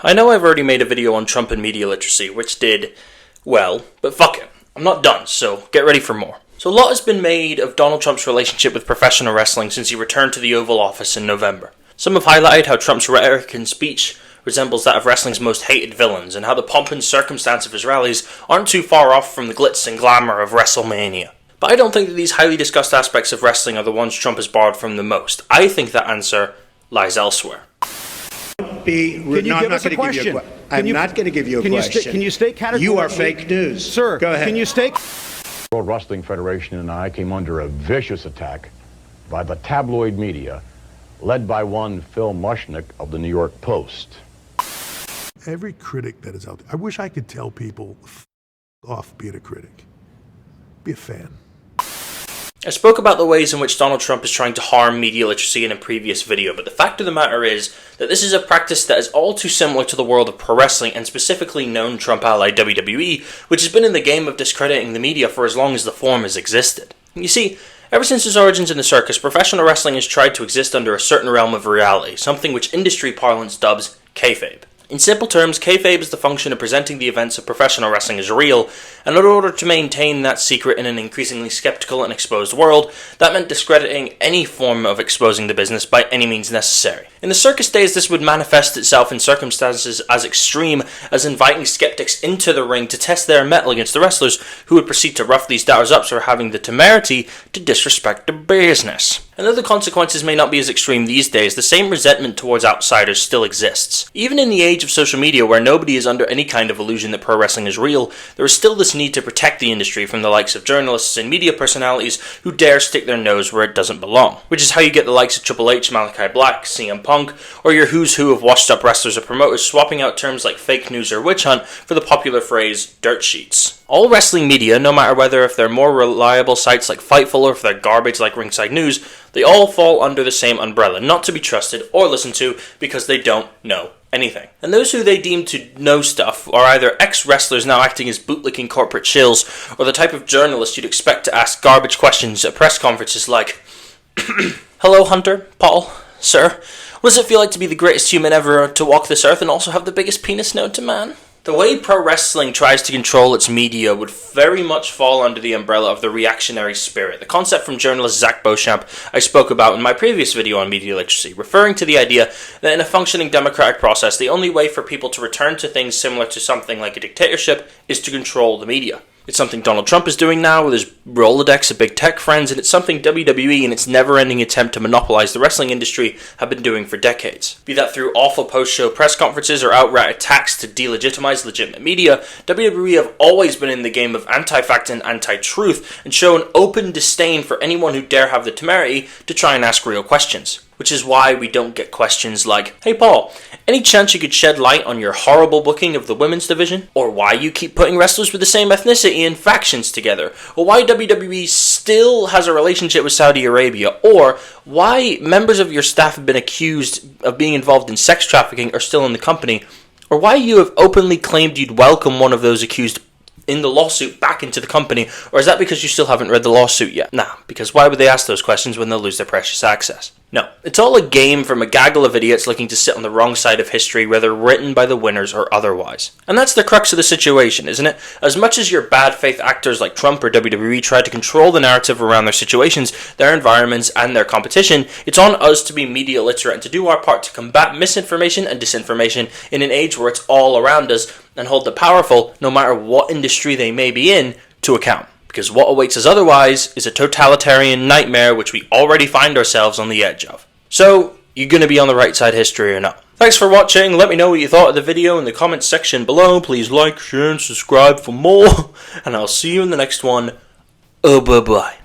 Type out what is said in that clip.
I know I've already made a video on Trump and media literacy, which did well, but fuck it. I'm not done, so get ready for more. So a lot has been made of Donald Trump's relationship with professional wrestling since he returned to the Oval Office in November. Some have highlighted how Trump's rhetoric and speech resembles that of wrestling's most hated villains, and how the pomp and circumstance of his rallies aren't too far off from the glitz and glamour of WrestleMania. But I don't think that these highly discussed aspects of wrestling are the ones Trump has borrowed from the most. I think that answer lies elsewhere. I'm not going to give you a question. Can you state categorically? You are fake news. Sir, go ahead. Can you state? World Wrestling Federation and I came under a vicious attack by the tabloid media, led by one Phil Mushnick of the New York Post. Every critic that is out there, I wish I could tell people, f off being a critic. Be a fan. I spoke about the ways in which Donald Trump is trying to harm media literacy in a previous video, but the fact of the matter is that this is a practice that is all too similar to the world of pro wrestling, and specifically known Trump ally WWE, which has been in the game of discrediting the media for as long as the form has existed. You see, ever since its origins in the circus, professional wrestling has tried to exist under a certain realm of reality, something which industry parlance dubs kayfabe. In simple terms, kayfabe is the function of presenting the events of professional wrestling as real, and in order to maintain that secret in an increasingly skeptical and exposed world, that meant discrediting any form of exposing the business by any means necessary. In the circus days, this would manifest itself in circumstances as extreme as inviting skeptics into the ring to test their mettle against the wrestlers, who would proceed to rough these doubters up for having the temerity to disrespect the business. And though the consequences may not be as extreme these days, the same resentment towards outsiders still exists. Even in the age of social media, where nobody is under any kind of illusion that pro wrestling is real, there is still this need to protect the industry from the likes of journalists and media personalities who dare stick their nose where it doesn't belong. Which is how you get the likes of Triple H, Malachi Black, CM Punk, or your who's who of washed up wrestlers or promoters swapping out terms like fake news or witch hunt for the popular phrase dirt sheets. All wrestling media, no matter whether if they're more reliable sites like Fightful or if they're garbage like Ringside News, they all fall under the same umbrella, not to be trusted or listened to because they don't know anything. And those who they deem to know stuff are either ex-wrestlers now acting as bootlicking corporate shills, or the type of journalist you'd expect to ask garbage questions at press conferences like, "Hello, Hunter, Paul, sir. What does it feel like to be the greatest human ever to walk this earth and also have the biggest penis known to man?" The way pro wrestling tries to control its media would very much fall under the umbrella of the reactionary spirit, the concept from journalist Zach Beauchamp I spoke about in my previous video on media literacy, referring to the idea that in a functioning democratic process, the only way for people to return to things similar to something like a dictatorship is to control the media. It's something Donald Trump is doing now with his Rolodex of big tech friends, and it's something WWE in its never-ending attempt to monopolize the wrestling industry have been doing for decades. Be that through awful post-show press conferences or outright attacks to delegitimize legitimate media, WWE have always been in the game of anti-fact and anti-truth, and show an open disdain for anyone who dare have the temerity to try and ask real questions. Which is why we don't get questions like, "Hey Paul, any chance you could shed light on your horrible booking of the women's division? Or why you keep putting wrestlers with the same ethnicity in factions together? Or why WWE still has a relationship with Saudi Arabia? Or why members of your staff have been accused of being involved in sex trafficking are still in the company? Or why you have openly claimed you'd welcome one of those accused in the lawsuit back into the company? Or is that because you still haven't read the lawsuit yet?" Nah, because why would they ask those questions when they'll lose their precious access? No, it's all a game from a gaggle of idiots looking to sit on the wrong side of history, whether written by the winners or otherwise. And that's the crux of the situation, isn't it? As much as your bad faith actors like Trump or WWE try to control the narrative around their situations, their environments, and their competition, it's on us to be media literate and to do our part to combat misinformation and disinformation in an age where it's all around us, and hold the powerful, no matter what industry they may be in, to account. Because what awaits us otherwise is a totalitarian nightmare which we already find ourselves on the edge of. So, you're going to be on the right side of history or not? Thanks for watching. Let me know what you thought of the video in the comments section below. Please like, share, and subscribe for more. And I'll see you in the next one. Oh, bye-bye.